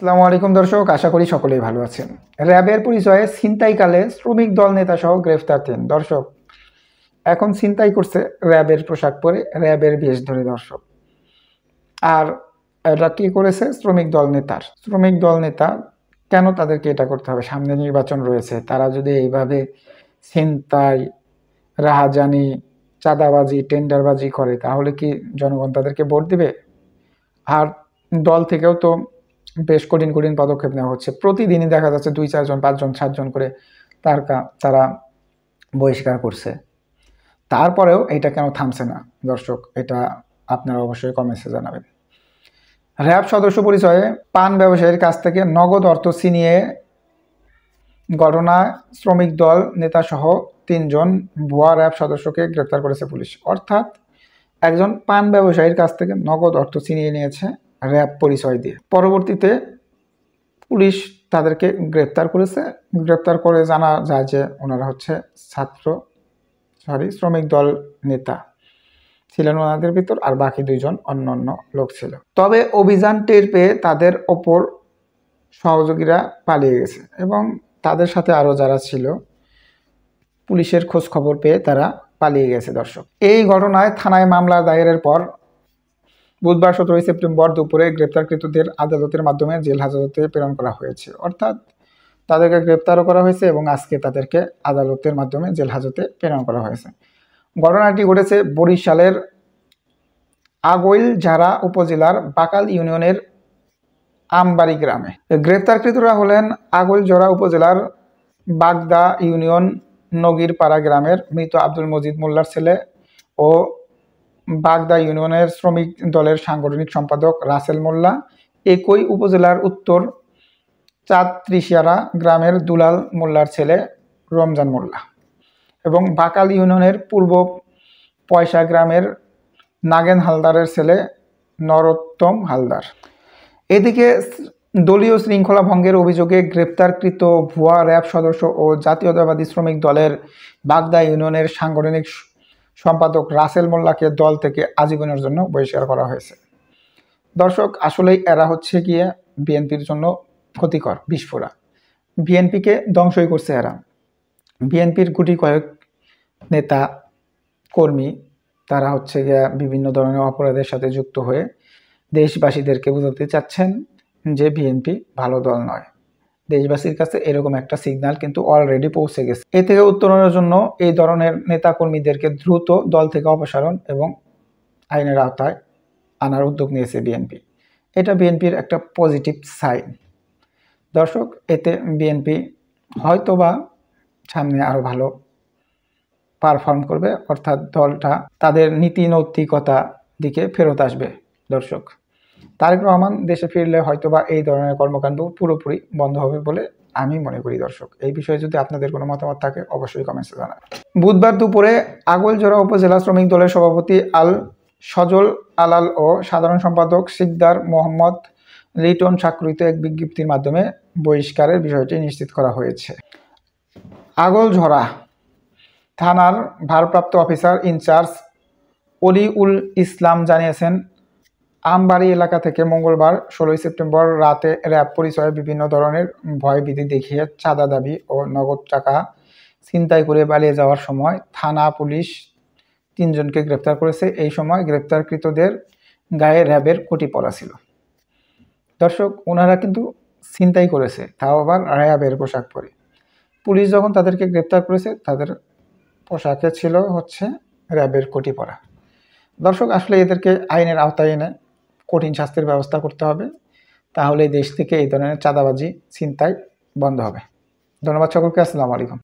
আসসালামু আলাইকুম দর্শক, আশা করি সকলেই ভালো আছেন। র্যাবের পরিচয়ে ছিনতাইকালে শ্রমিক দল নেতা সহ গ্রেফতার ৩ দর্শক। এখন ছিনতাই করছে র্যাবের পোশাক পরে, র্যাবের বেশ ধরে দর্শক। আর এটা কি করেছে? শ্রমিক দল নেতা কেন তাদেরকে এটা করতে হবে? সামনে নির্বাচন রয়েছে, তারা যদি এইভাবে ছিনতাই, রাহাজানি, চাঁদাবাজি, টেন্ডারবাজি করে তাহলে কি জনগণ তাদেরকে ভোট দিবে? আর দল থেকেও তো বেশ কঠিন কঠিন পদক্ষেপ নেওয়া হচ্ছে। প্রতিদিনই দেখা যাচ্ছে ২-৪ জন, ৫ জন, ৭ জন করে তারা বহিষ্কার করছে। তারপরেও এটা কেন থামছে না দর্শক? এটা আপনারা অবশ্যই কমেন্টসে জানাবেন। র্যাব সদস্য পরিচয়ে পান ব্যবসায়ীর কাছ থেকে নগদ অর্থ ছিনিয়ে ঘটনায় শ্রমিক দল নেতাসহ ৩ জন ভুয়া র্যাব সদস্যকে গ্রেপ্তার করেছে পুলিশ। অর্থাৎ একজন পান ব্যবসায়ীর কাছ থেকে নগদ অর্থ ছিনিয়ে নিয়েছে র্যাব পরিচয় দিয়ে। পরবর্তীতে পুলিশ তাদেরকে গ্রেপ্তার করেছে। গ্রেপ্তার করে জানা যায় যে ওনারা হচ্ছে শ্রমিক দল নেতা ছিলেন ওনাদের ভিতর, আর বাকি ২ জন অন্য লোক ছিল। তবে অভিযান টের পেয়ে তাদের ওপর সহযোগীরা পালিয়ে গেছে এবং তাদের সাথে আরও যারা ছিল পুলিশের খোঁজ খবর পেয়ে তারা পালিয়ে গেছে দর্শক। এই ঘটনায় থানায় মামলা দায়েরের পর বুধবার ১৭ সেপ্টেম্বর দুপুরে গ্রেপ্তারকৃতদের আদালতের মাধ্যমে জেল হাজতে প্রেরণ করা হয়েছে। অর্থাৎ তাদেরকে গ্রেপ্তারও করা হয়েছে এবং আজকে তাদেরকে আদালতের মাধ্যমে জেল হাজতে প্রেরণ করা হয়েছে। ঘটনাটি ঘটেছে বরিশালের আগৈলঝাড়া উপজেলার বাকাল ইউনিয়নের আমবাড়ি গ্রামে। গ্রেপ্তারকৃতরা হলেন আগৈলঝাড়া উপজেলার বাগদা ইউনিয়ন নগীরপাড়া গ্রামের মৃত আব্দুল মজিদ মোল্লার ছেলে ও বাগদা ইউনিয়নের শ্রমিক দলের সাংগঠনিক সম্পাদক রাসেল মোল্লা, একই উপজেলার উত্তর চাঁদত্রিশিয়ারা গ্রামের দুলাল মোল্লার ছেলে রমজান মোল্লা এবং বাকাল ইউনিয়নের পূর্ব পয়সা গ্রামের নাগেন হালদারের ছেলে নরোত্তম হালদার। এদিকে দলীয় শৃঙ্খলা ভঙ্গের অভিযোগে গ্রেপ্তারকৃত ভুয়া র্যাব সদস্য ও জাতীয়তাবাদী শ্রমিক দলের বাগদা ইউনিয়নের সাংগঠনিক সম্পাদক রাসেল মোল্লাকে দল থেকে আজীবনের জন্য বহিষ্কার করা হয়েছে। দর্শক, আসলেই এরা হচ্ছে গিয়ে বিএনপির জন্য ক্ষতিকর বিস্ফোরা। বিএনপিকে ধ্বংসই করছে এরা। বিএনপির গুটি কয়েক নেতা কর্মী তারা হচ্ছে গিয়ে বিভিন্ন ধরনের অপরাধের সাথে যুক্ত হয়ে দেশবাসীদেরকে বোঝাতে চাচ্ছেন যে বিএনপি ভালো দল নয়। দেশবাসীর কাছে এরকম একটা সিগন্যাল কিন্তু অলরেডি পৌঁছে গেছে। এ থেকে উত্তরণের জন্য এই ধরনের নেতাকর্মীদেরকে দ্রুত দল থেকে অপসারণ এবং আইনের আওতায় আনার উদ্যোগ নিয়েছে বিএনপি। এটা বিএনপির একটা পজিটিভ সাইন দর্শক। এতে বিএনপি হয়তোবা সামনে আরও ভালো পারফর্ম করবে, অর্থাৎ দলটা তাদের নীতি নৈতিকতা দিকে ফেরত আসবে দর্শক। তারেক রহমান দেশে ফিরলে হয়তোবা এই ধরনের কর্মকাণ্ড পুরোপুরি বন্ধ হবে বলে আমি মনে করি দর্শক। এই বিষয়ে যদি আপনাদের কোনো মতামত থাকে অবশ্যই কমেন্টসে জানাবেন। বুধবার দুপুরে আগৈলঝাড়া উপজেলা শ্রমিক দলের সভাপতি আল সজল আলাল ও সাধারণ সম্পাদক সিকদার মোহাম্মদ লিটন স্বাক্ষরিত এক বিজ্ঞপ্তির মাধ্যমে বহিষ্কারের বিষয়টি নিশ্চিত করা হয়েছে। আগৈলঝাড়া থানার ভারপ্রাপ্ত অফিসার ইনচার্জ অলিউল ইসলাম জানিয়েছেন, আমবাড়ি এলাকা থেকে মঙ্গলবার ১৬ সেপ্টেম্বর রাতে র্যাব পরিচয়ে বিভিন্ন ধরনের ভয়ভীতি দেখিয়ে চাঁদা দাবি ও নগদ টাকা ছিনতাই করে পালিয়ে যাওয়ার সময় থানা পুলিশ ৩ জনকে গ্রেপ্তার করেছে। এই সময় গ্রেপ্তারকৃতদের গায়ে র্যাবের কোটি পরা ছিল দর্শক। ওনারা কিন্তু ছিনতাই করেছে, তাও আবার র্যাবের পোশাক পরে। পুলিশ যখন তাদেরকে গ্রেপ্তার করেছে তাদের পোশাকে ছিল হচ্ছে র্যাবের কোটি পরা। দর্শক, আসলে এদেরকে আইনের আওতায় এনে কঠিন শাস্তির ব্যবস্থা করতে হবে, তাহলে দেশ থেকে এই ধরনের চাঁদাবাজি ছিনতাই বন্ধ হবে। ধন্যবাদ সকলকে। আসসালামু আলাইকুম।